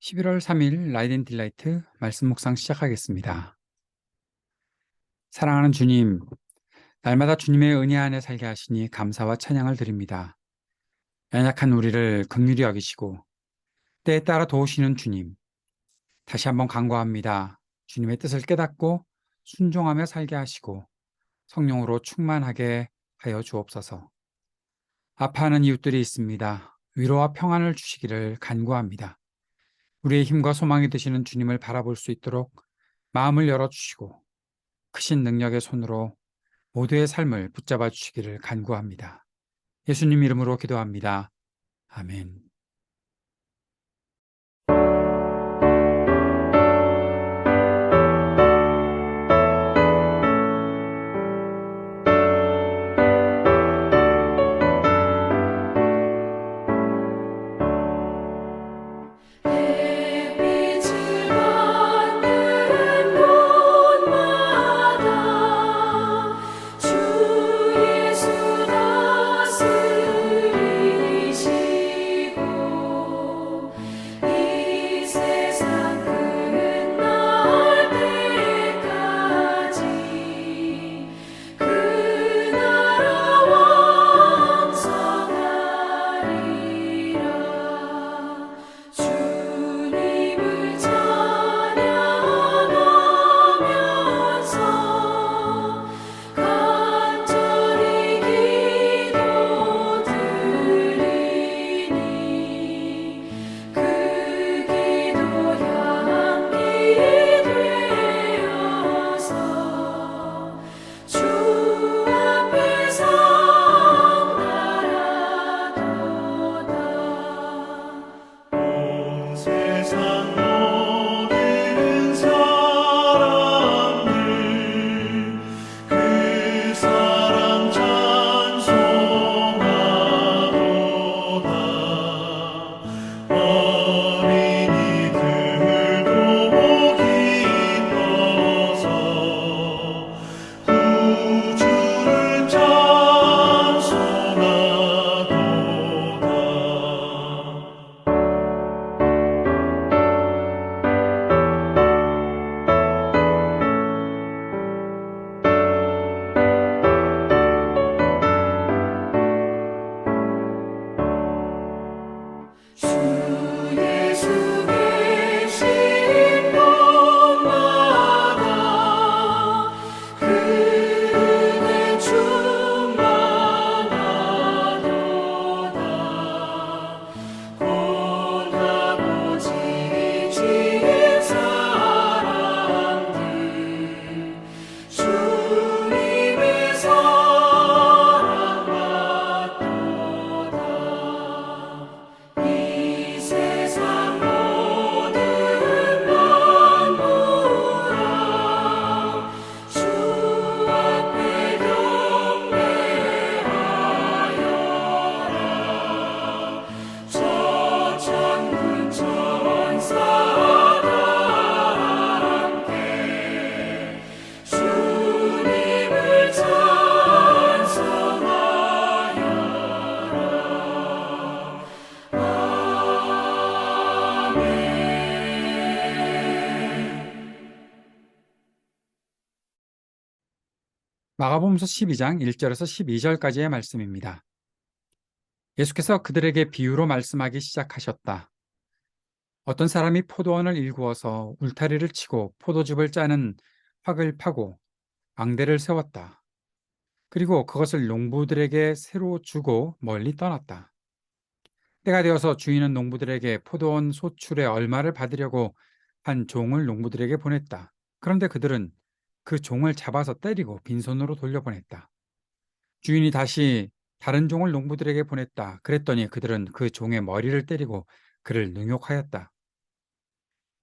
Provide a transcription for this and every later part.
11월 3일 라이덴 딜라이트 말씀 묵상 시작하겠습니다. 사랑하는 주님, 날마다 주님의 은혜 안에 살게 하시니 감사와 찬양을 드립니다. 연약한 우리를 긍휼히 여기시고 때에 따라 도우시는 주님, 다시 한번 간구합니다. 주님의 뜻을 깨닫고 순종하며 살게 하시고 성령으로 충만하게 하여 주옵소서. 아파하는 이웃들이 있습니다. 위로와 평안을 주시기를 간구합니다. 우리의 힘과 소망이 되시는 주님을 바라볼 수 있도록 마음을 열어주시고 크신 능력의 손으로 모두의 삶을 붙잡아 주시기를 간구합니다. 예수님 이름으로 기도합니다. 아멘. 햇빛을 받는 곳마다 주 예수 다스리시고 이 세상 끝날 때까지 그 나라 왕성하리라. 주님을 찬양하면서 간절히 기도드리니 그 기도 향기 되어서 주 앞에 상달하도다. 온 세상 모든 사람들 그 사랑 찬송하도다. 어린이들도 기뻐서 구주를 찬송하도다. 주 예수 계신 곳마다 그 은혜 충만하도다. 고단하고 지친 사람들 주님의 사랑받도다. 이 세상 모든 만물아 주 앞에 경배하여라. 저창문 천사가 함께 주님을 찬송하여라. 마가복음서 12장 1절에서 12절까지의 말씀입니다. 예수께서 그들에게 비유로 말씀하기 시작하셨다. 어떤 사람이 포도원을 일구어서 울타리를 치고 포도즙을 짜는 확을 파고 망대를 세웠다. 그리고 그것을 농부들에게 새로 주고 멀리 떠났다. 때가 되어서 주인은 농부들에게 포도원 소출의 얼마를 받으려고 한 종을 농부들에게 보냈다. 그런데 그들은 그 종을 잡아서 때리고 빈손으로 돌려보냈다. 주인이 다시 다른 종을 농부들에게 보냈다. 그랬더니 그들은 그 종의 머리를 때리고 그를 능욕하였다.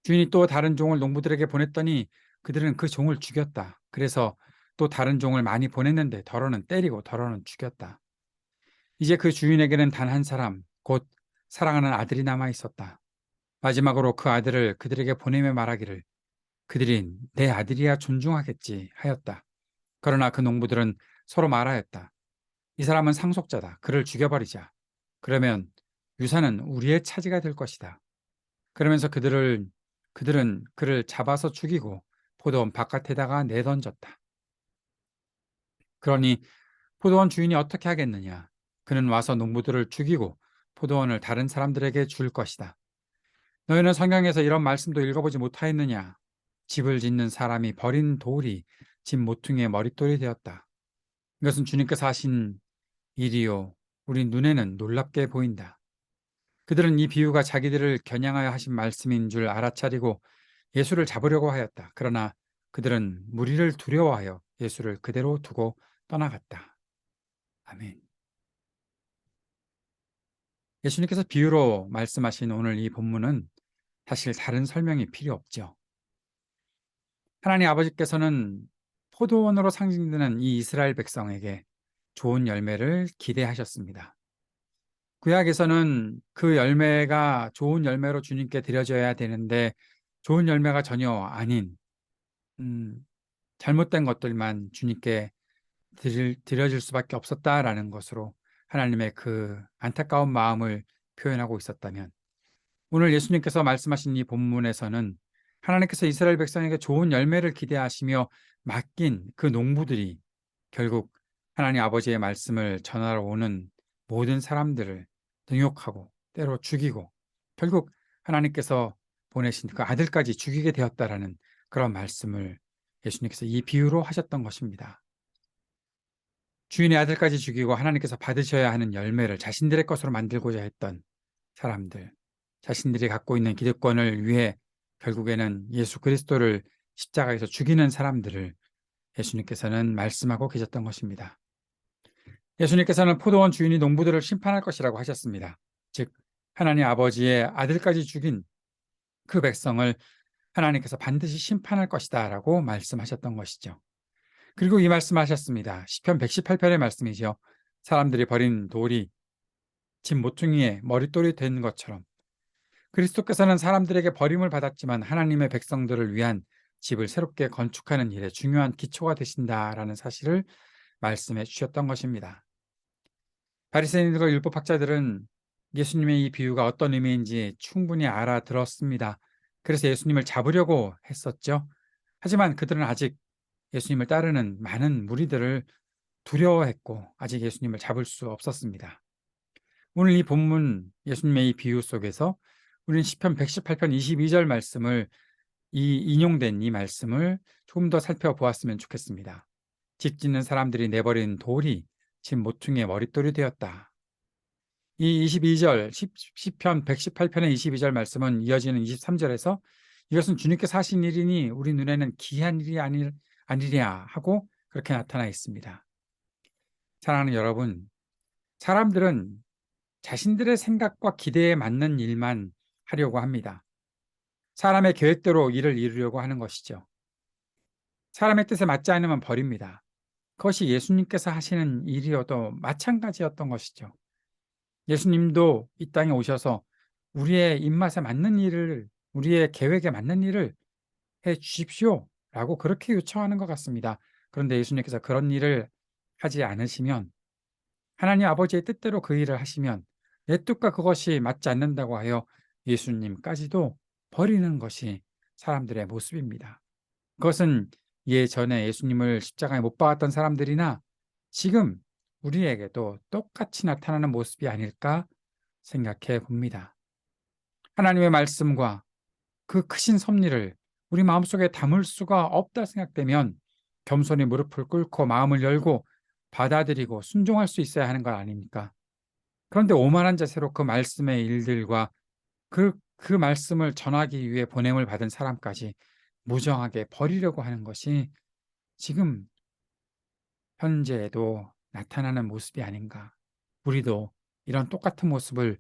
주인이 또 다른 종을 농부들에게 보냈더니 그들은 그 종을 죽였다. 그래서 또 다른 종을 많이 보냈는데 덜어는 때리고 덜어는 죽였다. 이제 그 주인에게는 단 한 사람, 곧 사랑하는 아들이 남아 있었다. 마지막으로 그 아들을 그들에게 보내며 말하기를 그들이 내 아들이야 존중하겠지 하였다. 그러나 그 농부들은 서로 말하였다. 이 사람은 상속자다. 그를 죽여버리자. 그러면 유산은 우리의 차지가 될 것이다. 그러면서 그들은 그를 잡아서 죽이고 포도원 바깥에다가 내던졌다. 그러니 포도원 주인이 어떻게 하겠느냐? 그는 와서 농부들을 죽이고 포도원을 다른 사람들에게 줄 것이다. 너희는 성경에서 이런 말씀도 읽어보지 못하였느냐? 집을 짓는 사람이 버린 돌이 집 모퉁이의 머릿돌이 되었다. 이것은 주님께서 하신 일이요. 우리 눈에는 놀랍게 보인다. 그들은 이 비유가 자기들을 겨냥하여 하신 말씀인 줄 알아차리고 예수를 잡으려고 하였다. 그러나 그들은 무리를 두려워하여 예수를 그대로 두고 떠나갔다. 아멘. 예수님께서 비유로 말씀하신 오늘 이 본문은 사실 다른 설명이 필요 없죠. 하나님 아버지께서는 포도원으로 상징되는 이 이스라엘 백성에게 좋은 열매를 기대하셨습니다. 구약에서는 그 열매가 좋은 열매로 주님께 드려져야 되는데 좋은 열매가 전혀 아닌 잘못된 것들만 주님께 드려질 수밖에 없었다라는 것으로 하나님의 그 안타까운 마음을 표현하고 있었다면 오늘 예수님께서 말씀하신 이 본문에서는 하나님께서 이스라엘 백성에게 좋은 열매를 기대하시며 맡긴 그 농부들이 결국 하나님 아버지의 말씀을 전하러 오는 모든 사람들을 등욕하고 때로 죽이고 결국 하나님께서 보내신 그 아들까지 죽이게 되었다라는 그런 말씀을 예수님께서 이 비유로 하셨던 것입니다. 주인의 아들까지 죽이고 하나님께서 받으셔야 하는 열매를 자신들의 것으로 만들고자 했던 사람들, 자신들이 갖고 있는 기득권을 위해 결국에는 예수 그리스도를 십자가에서 죽이는 사람들을 예수님께서는 말씀하고 계셨던 것입니다. 예수님께서는 포도원 주인이 농부들을 심판할 것이라고 하셨습니다. 즉 하나님 아버지의 아들까지 죽인 그 백성을 하나님께서 반드시 심판할 것이다 라고 말씀하셨던 것이죠. 그리고 이 말씀하셨습니다. 시편 118편의 말씀이죠. 사람들이 버린 돌이 집 모퉁이에 머릿돌이 된 것처럼 그리스도께서는 사람들에게 버림을 받았지만 하나님의 백성들을 위한 집을 새롭게 건축하는 일에 중요한 기초가 되신다라는 사실을 말씀해 주셨던 것입니다. 바리새인들과 율법학자들은 예수님의 이 비유가 어떤 의미인지 충분히 알아들었습니다. 그래서 예수님을 잡으려고 했었죠. 하지만 그들은 아직 예수님을 따르는 많은 무리들을 두려워했고 아직 예수님을 잡을 수 없었습니다. 오늘 이 본문 예수님의 이 비유 속에서 우리는 시편 118편 22절 말씀을 인용된 이 말씀을 조금 더 살펴보았으면 좋겠습니다. 집 짓는 사람들이 내버린 돌이 집 모퉁이의 머릿돌이 되었다. 이 22절 시편 118편의 22절 말씀은 이어지는 23절에서 이것은 주님께서 하신 일이니 우리 눈에는 기이한 일이 아니랴 하고 그렇게 나타나 있습니다. 사랑하는 여러분, 사람들은 자신들의 생각과 기대에 맞는 일만 하려고 합니다. 사람의 계획대로 일을 이루려고 하는 것이죠. 사람의 뜻에 맞지 않으면 버립니다. 그것이 예수님께서 하시는 일이어도 마찬가지였던 것이죠. 예수님도 이 땅에 오셔서 우리의 입맛에 맞는 일을, 우리의 계획에 맞는 일을 해 주십시오 라고 그렇게 요청하는 것 같습니다. 그런데 예수님께서 그런 일을 하지 않으시면 하나님 아버지의 뜻대로 그 일을 하시면 내 뜻과 그것이 맞지 않는다고 하여 예수님까지도 버리는 것이 사람들의 모습입니다. 그것은 예전에 예수님을 십자가에 못 박았던 사람들이나 지금 우리에게도 똑같이 나타나는 모습이 아닐까 생각해 봅니다. 하나님의 말씀과 그 크신 섭리를 우리 마음속에 담을 수가 없다 생각되면 겸손히 무릎을 꿇고 마음을 열고 받아들이고 순종할 수 있어야 하는 것 아닙니까? 그런데 오만한 자세로 그 말씀의 일들과 그 말씀을 전하기 위해 보냄을 받은 사람까지 무정하게 버리려고 하는 것이 지금 현재에도 나타나는 모습이 아닌가. 우리도 이런 똑같은 모습을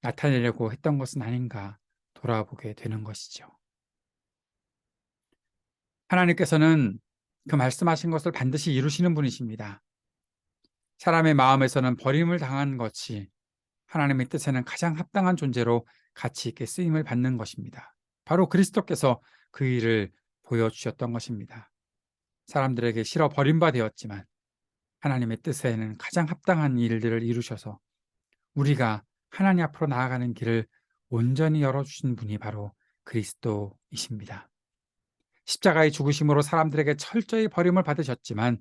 나타내려고 했던 것은 아닌가 돌아보게 되는 것이죠. 하나님께서는 그 말씀하신 것을 반드시 이루시는 분이십니다. 사람의 마음에서는 버림을 당한 것이 하나님의 뜻에는 가장 합당한 존재로 가치 있게 쓰임을 받는 것입니다. 바로 그리스도께서 그 일을 보여주셨던 것입니다. 사람들에게 싫어 버림받았지만 하나님의 뜻에는 가장 합당한 일들을 이루셔서 우리가 하나님 앞으로 나아가는 길을 온전히 열어주신 분이 바로 그리스도이십니다. 십자가의 죽으심으로 사람들에게 철저히 버림을 받으셨지만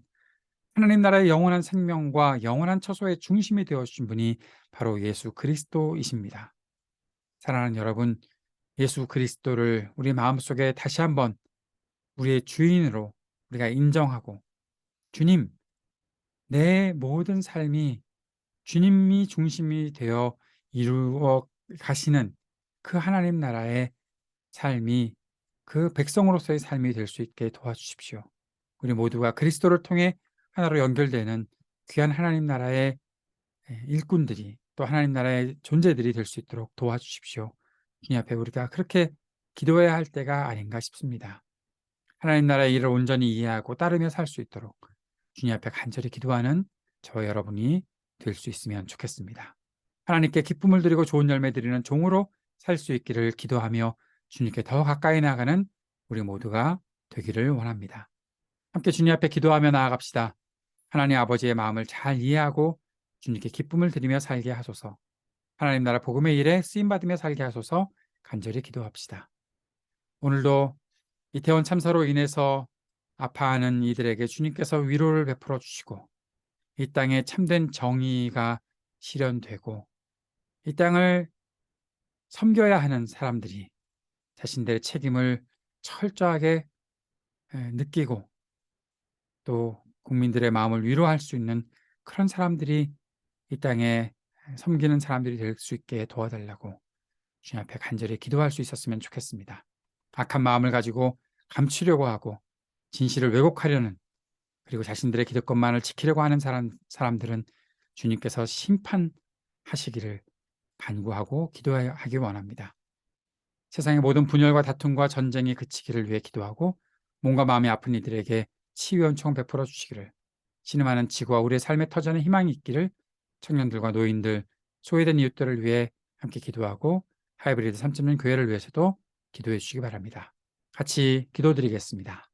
하나님 나라의 영원한 생명과 영원한 처소의 중심이 되어주신 분이 바로 예수 그리스도이십니다. 사랑하는 여러분, 예수 그리스도를 우리 마음속에 다시 한번 우리의 주인으로 우리가 인정하고, 주님, 내 모든 삶이 주님이 중심이 되어 이루어 가시는 그 하나님 나라의 삶이, 그 백성으로서의 삶이 될 수 있게 도와주십시오. 우리 모두가 그리스도를 통해 하나로 연결되는 귀한 하나님 나라의 일꾼들이, 또 하나님 나라의 존재들이 될 수 있도록 도와주십시오. 주님 앞에 우리가 그렇게 기도해야 할 때가 아닌가 싶습니다. 하나님 나라의 일을 온전히 이해하고 따르며 살 수 있도록 주님 앞에 간절히 기도하는 저와 여러분이 될 수 있으면 좋겠습니다. 하나님께 기쁨을 드리고 좋은 열매 드리는 종으로 살 수 있기를 기도하며 주님께 더 가까이 나아가는 우리 모두가 되기를 원합니다. 함께 주님 앞에 기도하며 나아갑시다. 하나님 아버지의 마음을 잘 이해하고 주님께 기쁨을 드리며 살게 하소서. 하나님 나라 복음의 일에 쓰임받으며 살게 하소서. 간절히 기도합시다. 오늘도 이태원 참사로 인해서 아파하는 이들에게 주님께서 위로를 베풀어 주시고, 이 땅에 참된 정의가 실현되고, 이 땅을 섬겨야 하는 사람들이 자신들의 책임을 철저하게 느끼고, 또 국민들의 마음을 위로할 수 있는 그런 사람들이 이 땅에 섬기는 사람들이 될 수 있게 도와달라고 주님 앞에 간절히 기도할 수 있었으면 좋겠습니다. 악한 마음을 가지고 감추려고 하고 진실을 왜곡하려는, 그리고 자신들의 기득권만을 지키려고 하는 사람들은 주님께서 심판하시기를 간구하고 기도하기 원합니다. 세상의 모든 분열과 다툼과 전쟁이 그치기를 위해 기도하고, 몸과 마음이 아픈 이들에게 치유의 은총 베풀어 주시기를, 신음하는 지구와 우리의 삶의 터전에 희망이 있기를, 청년들과 노인들, 소외된 이웃들을 위해 함께 기도하고 하이브리드 3.0 교회를 위해서도 기도해 주시기 바랍니다. 같이 기도드리겠습니다.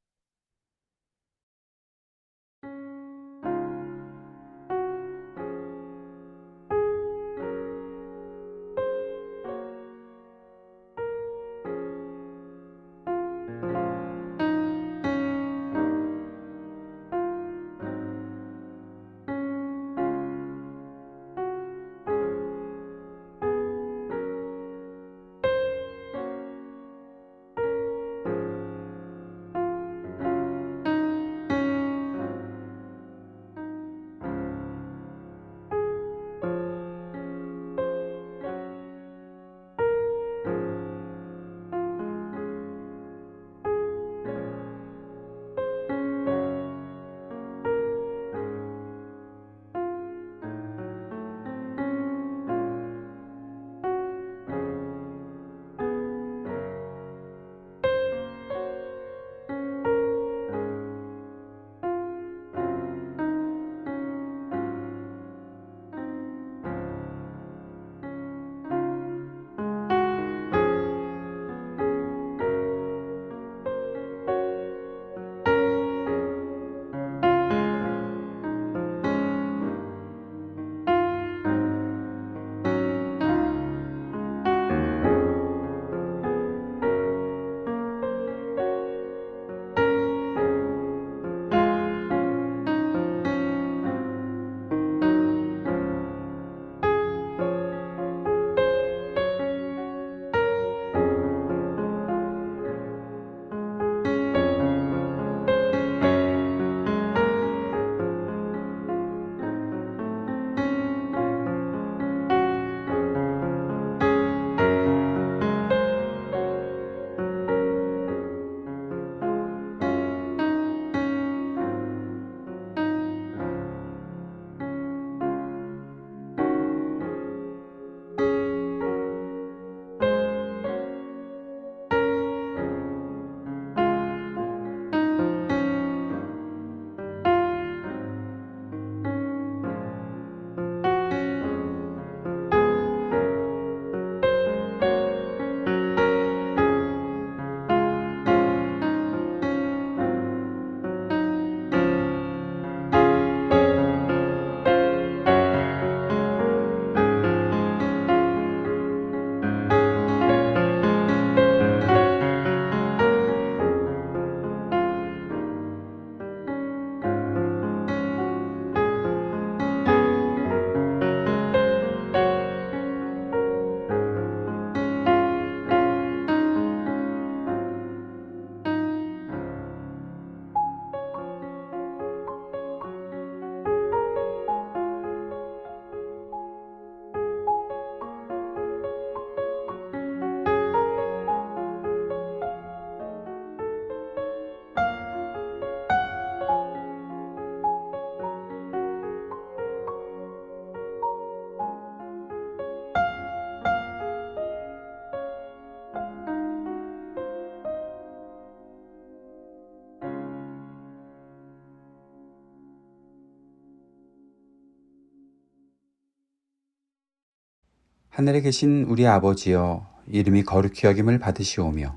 하늘에 계신 우리 아버지여, 이름이 거룩히 여김을 받으시오며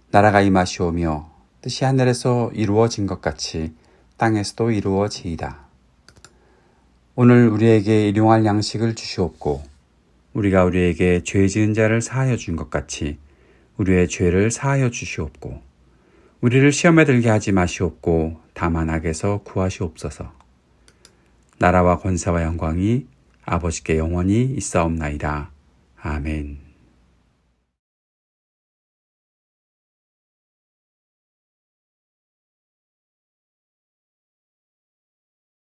나라가 임하시오며 뜻이 하늘에서 이루어진 것 같이 땅에서도 이루어지이다. 오늘 우리에게 일용할 양식을 주시옵고 우리가 우리에게 죄 지은 자를 사하여 준 것 같이 우리의 죄를 사하여 주시옵고 우리를 시험에 들게 하지 마시옵고 다만 악에서 구하시옵소서. 나라와 권세와 영광이 아버지께 영원히 있사옵나이다. 아멘.